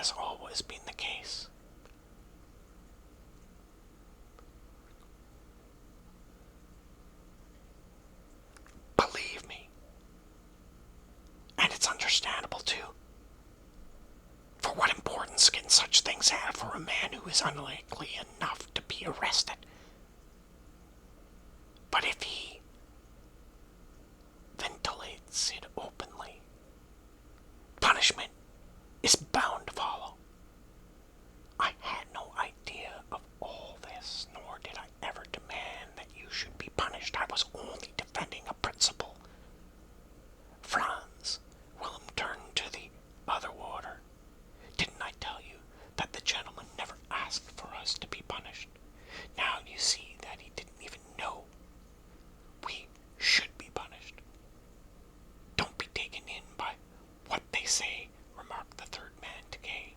has always been the case. Believe me. And it's understandable, too. For what importance can such things have for a man who is unlikely enough to be arrested? But if he ventilates it openly, punishment is bound to follow. I had no idea of all this, nor did I ever demand that you should be punished. I was only defending a principle. Franz, Willem turned to the other water. Didn't I tell you that the gentleman never asked for us to be punished? Now you see that he didn't even know we should be punished. Don't be taken in by what they say, remarked the third man to Kay.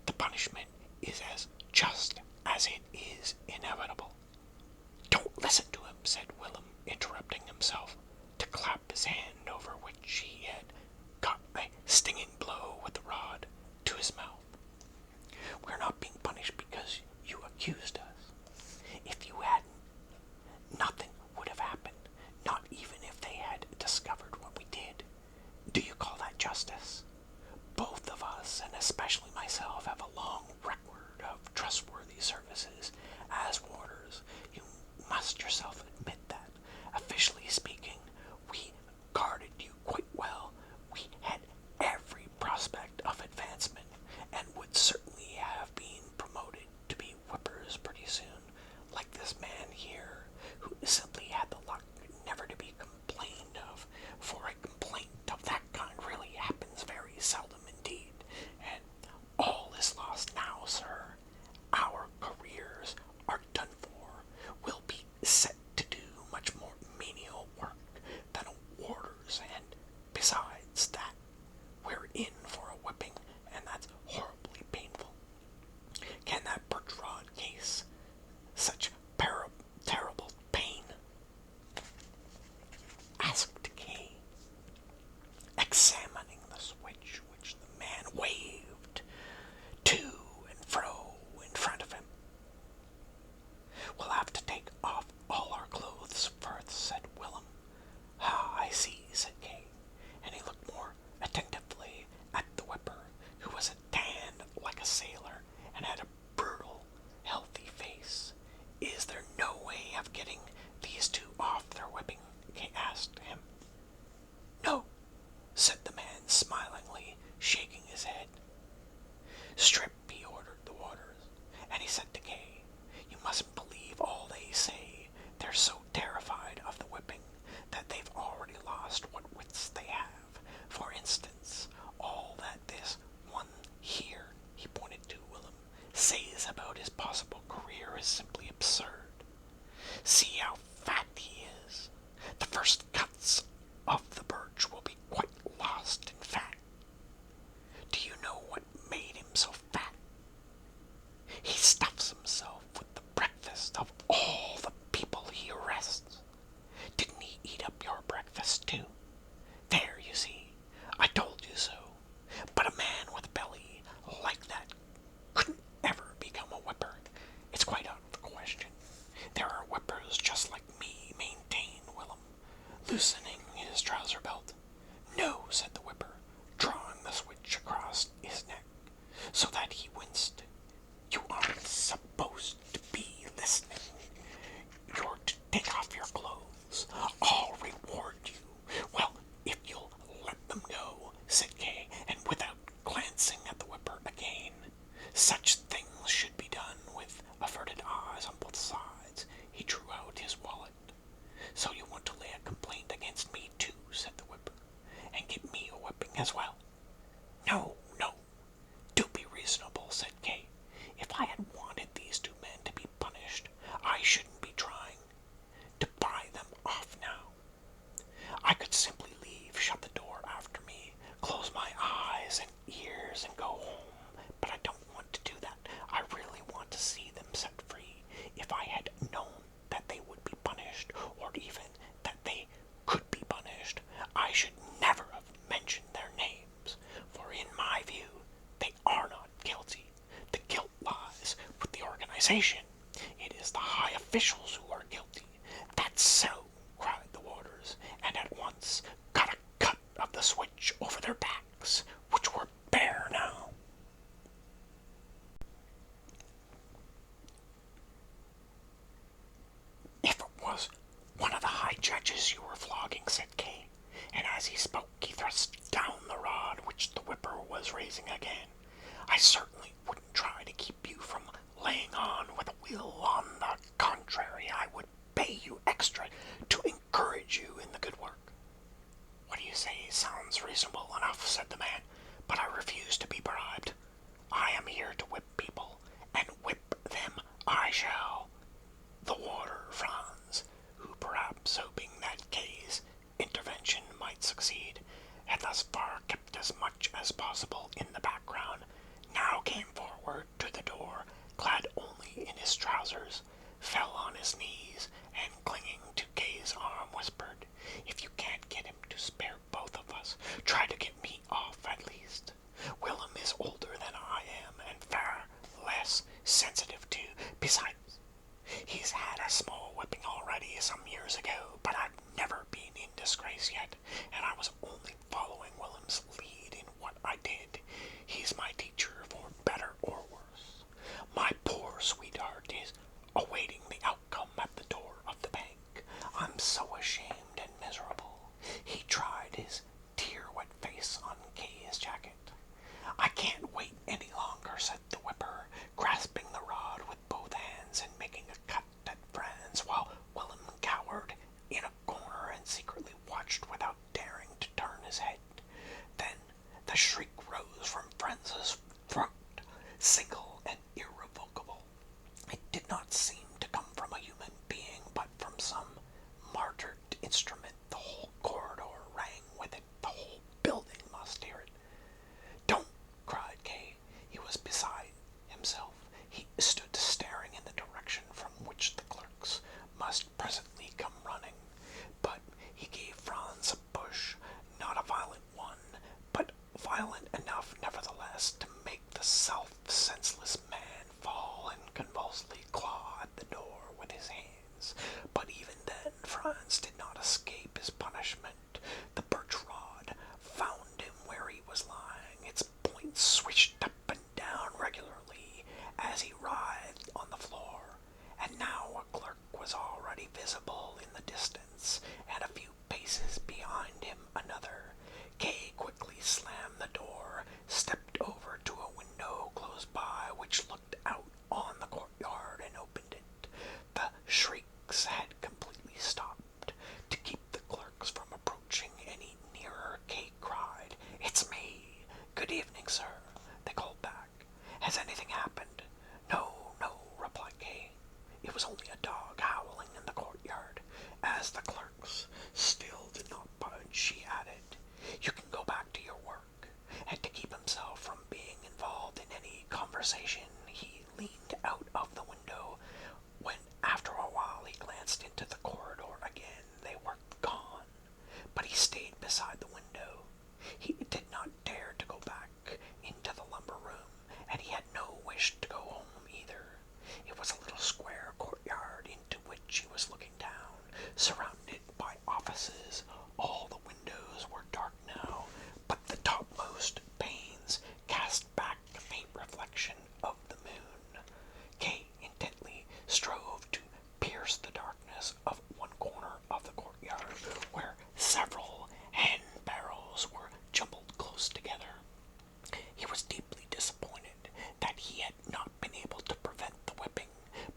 The punishment is as just as it is inevitable. Don't listen to him, said Willem, interrupting himself to clap his hand over which he had got a stinging blow with the rod to his mouth. We're not being punished because you accused us. If you hadn't, nothing would have happened, not even if they had discovered what we did. Do you call that justice? Both of us, and especially myself, have a long record of trustworthy services as warders. You must yourself admit that, officially speaking, we guarded you quite well. We had every prospect of advancement, and would certainly have been promoted to be whippers pretty soon, like this man here, who simply had the luck never to be complained of, for a complaint of that kind really happens very seldom indeed, and all is lost now, sir. Our careers are done for. We'll be set to do much more menial work than a warder's, and besides that, we're in for a whipping, and that's horribly painful. Can that birch rod case such terrible pain? Asked Kay, examining the switch which the man waved to and fro in front of him. We'll have to take off all our clothes first, said Willem. Ah, I see, said Kay, and he looked more attentively at the whipper, who was tanned like a sailor and had a brutal, healthy face. Is there no way of getting these two off their whipping? Kay asked him. No, said the man smilingly, shaking his head. Strip, he ordered the warders, and he said to Kay, you mustn't believe all they say. They're so terrified of the whipping that they've already lost what wits they have. For instance, all that this one here, he pointed to Willem, says about his possible career is simply absurd. See how fat he is. The first cuts of the birch will be quite lost in fat. Do you know what made him so fat? He stuffs himself with the breakfast of all the people he arrests. Didn't he eat up your breakfast too? There, you see, I told you so. But a man with a belly like that couldn't ever become a whipper. It's quite out of the question. There are whippers just like me, maintained Willem, loosening his trouser belt. No, said the whipper, drawing the switch across his neck, so that he winced. You aren't supposed to be listening. You're to take off your clothes. I'll reward you. Well, if you'll let them go, said Kay, and without glancing at the whipper again. Such things should be done with averted eyes on both sides. He drew out his wallet. So you want to lay a complaint against me too, said the whipper, and give me a whipping as well? No, do be reasonable, said Kay. If I had wanted these two men to be punished, I shouldn't be trying to buy them off now. I could simply leave, shut the door after me, close my eyes and ears and go home, but I don't want to do that. I really want to see them set free. If I had known that they would be punished, or even that they could be punished, I should never have mentioned their names, for in my view, they are not organization. It is the high officials who are guilty. That's so, cried the warders, and at once got a cut of the switch over their backs, which were bare now. If it was one of the high judges you were flogging, said Kay, and as he spoke he thrust down the rod which the whipper was raising again, I certainly wouldn't try to keep you from laying on with a will. On the contrary, I would pay you extra to encourage you in the good work. What you say sounds reasonable enough, said the man, but I refuse to be bribed. I am here to whip people, and whip them I shall. The warder, Franz, who perhaps hoping that Kay's intervention might succeed, had thus far kept as much as possible in the background, now came forward to the door, clad only in his trousers, fell on his knees, and clinging to Kay's arm whispered, "If you can't get him to spare both of us, try to get me off at least. Willem is older than I am, and far less sensitive to. Besides, he's had a small whipping already some years ago, but I've never been in disgrace yet, and I was only following Willem's lead in what I did. He's my teacher, for better or worse. My poor sweetheart is awaiting the outcome at the door of the bank. I'm so ashamed and miserable." He tried his tear-wet face on Kay's jacket. "I can't wait any longer," said the whipper, grasping the rod with both hands and making a cut at Franz, while Willem cowered in a corner and secretly watched without daring to turn his head. Then the shriek rose from Franz's throat, single and irrevocable. It did not seem to come from a human being, but from some martyred instrument. The whole corridor rang with it. The whole building must hear it. "Don't!" cried Kay. He was beside himself. He stood staring in the direction from which the clerks must presently come running. But he gave Franz a push, not a violent one, but violent enough nevertheless to make the self-senseless man fall and convulsively claw at the door with his hands. But even then Franz did not escape his punishment. The birch rod found him where he was lying. Its point swished up and down regularly as he writhed on the floor, and now a clerk was already visible in the distance, and a few paces behind him another. Kay quickly slammed the door, stepped over to a window close by which looked out on the courtyard, and opened it. The shrieks had completely stopped. To keep the clerks from approaching any nearer, Kay cried, "It's me. Good evening, sir," they called back. "Has anything happened?" "No, no," replied Kay. It was only a dog howling in the courtyard. As the clerks still did not budge, she added, "You can go back to your work." And to keep himself from being involved in any conversation, he leaned out of the window. When, after a while, he glanced into the corridor again, they were gone. But he stayed beside the window. He did not dare to go back into the lumber room, and he had no wish to go home either. It was a little square courtyard into which he was looking down, surrounded by offices. All the windows were dark now, but the topmost panes cast back the faint reflection of the moon. Kay intently strove to pierce the darkness of one corner of the courtyard, where several hand barrels were jumbled close together. He was deeply disappointed that he had not been able to prevent the whipping,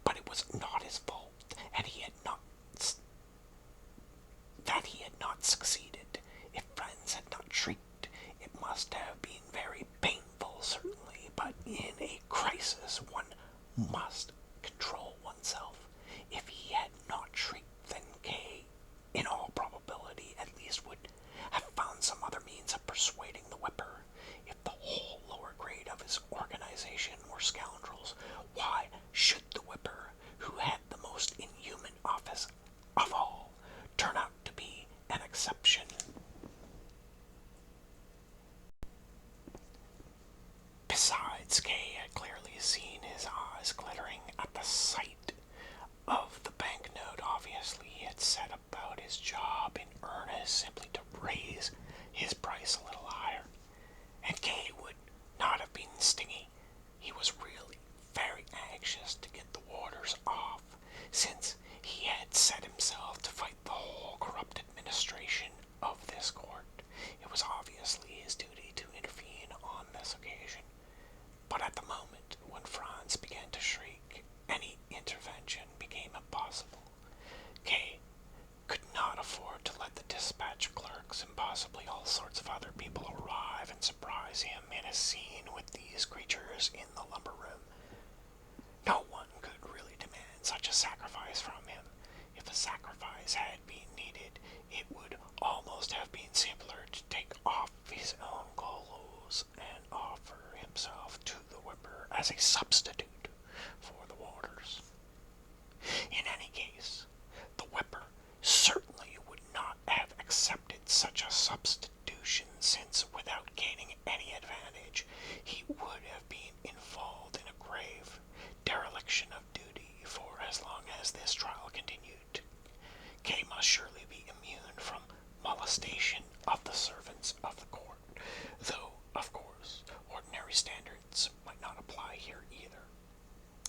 but it was not his fault, and he had not succeeded. If Franz had not shrieked, it must have been very painful, certainly, but in a crisis one must control oneself. If he had not shrieked, then Kay, in all probability at least, would have found some other means of persuading the whipper. If the whole lower grade of his organization were scoundrels, why should the whipper, who had the most inhuman office of all, turn out to be an exception? Besides, Kay had clearly seen his eyes glittering Franz and possibly all sorts of other people arrive and surprise him in a scene with these creatures in the lumber room. No one could really demand such a sacrifice from him. If a sacrifice had been needed, it would almost have been simpler to take off his own clothes and offer himself to the whipper as a substitute for the waters. In any case, the whipper certainly would not have accepted such a substitution, since without gaining any advantage, he would have been involved in a grave dereliction of duty for as long as this trial continued. Kay must surely be immune from molestation of the servants of the court, though, of course, ordinary standards might not apply here either.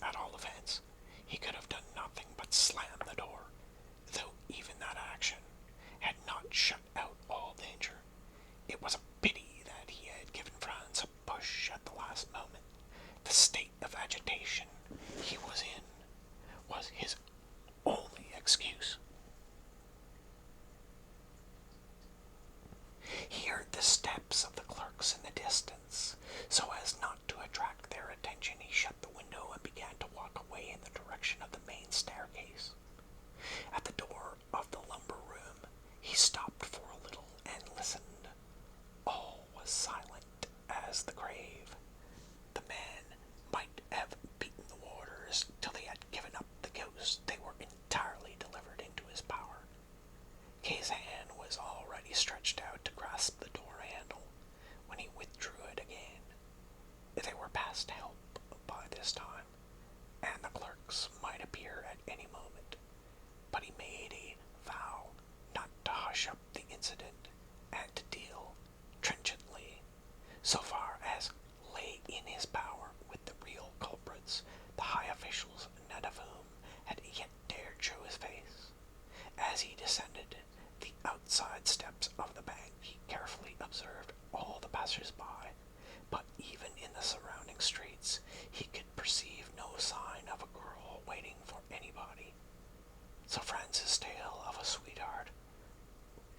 At all events, he could have done nothing but slam the door, though even that action had not shut out all danger. It was a pity that he had given Franz a push at the last moment. The state of agitation he was in was his only excuse. He heard the steps of the clerks in the distance. So as not to attract their attention, he shut the window and began to walk away in the direction of the main staircase. At the door of the lumber room, he stopped for a little and listened. All was silent as the grave. The man might have beaten the warders till they had given up the ghost. They were entirely delivered into his power. Kay's hand was already stretched out to grasp the door handle when he withdrew it again. They were past help by this time, and the clerks might appear at any moment, but he made a vow not to hush up the incident and to deal trenchantly, so far as lay in his power, with the real culprits, the high officials, none of whom had yet dared show his face. As he descended the outside steps of the bank, he carefully observed all the passers-by, but even in the surrounding streets he could perceive no sign of a girl waiting for anybody. So Franz's tale of a sweetheart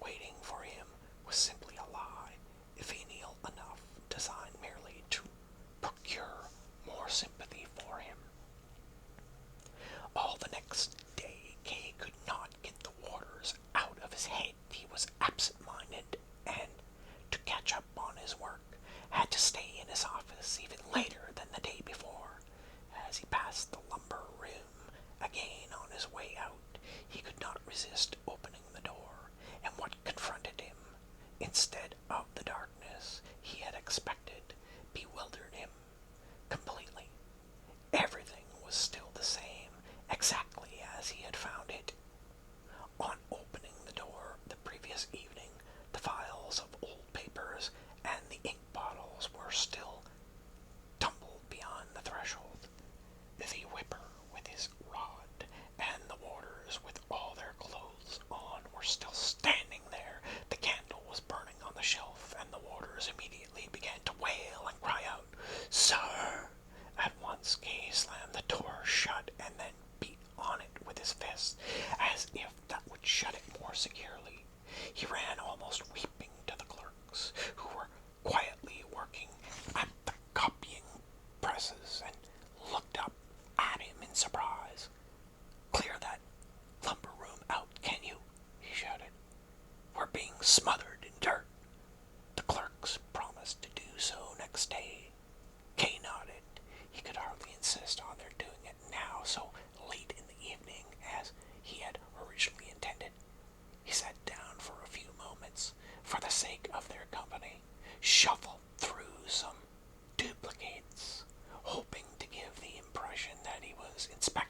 waiting for him was simply a lie, venial enough, designed merely to procure more sympathy for him. All the next day Kay could not get the waters out of his head. He was absent-minded, and to catch up on his work, had to stay in his office even later than the day before. As he passed the lumber room again on his way out, he could not resist opening the door, and what confronted him, instead of the darkness he had expected, bewildered him completely. Everything was still the same, exactly as he had found it. On opening the door the previous evening, the files of old papers and the ink bottles were still tumbled beyond the threshold. The whipper with his rod and the warders with all their clothes on were still standing there. The candle was burning on the shelf, and the warders immediately began to wail and cry out, "Sir!" At once Kay slammed the door shut and then beat on it with his fist, as if that would shut it more securely. He ran almost weeping to the clerks, who were quietly working at the copying presses, and looked up at him in surprise. "Clear that lumber room out, can you?" he shouted. "We're being smothered in dirt." The clerks promised to do so next day. Kay nodded. He could hardly insist on their doing it now, so late in the evening, as he had originally intended. He sat down for a few moments, for the sake of their company, shuffled through some duplicates, hoping to give the impression that he was inspecting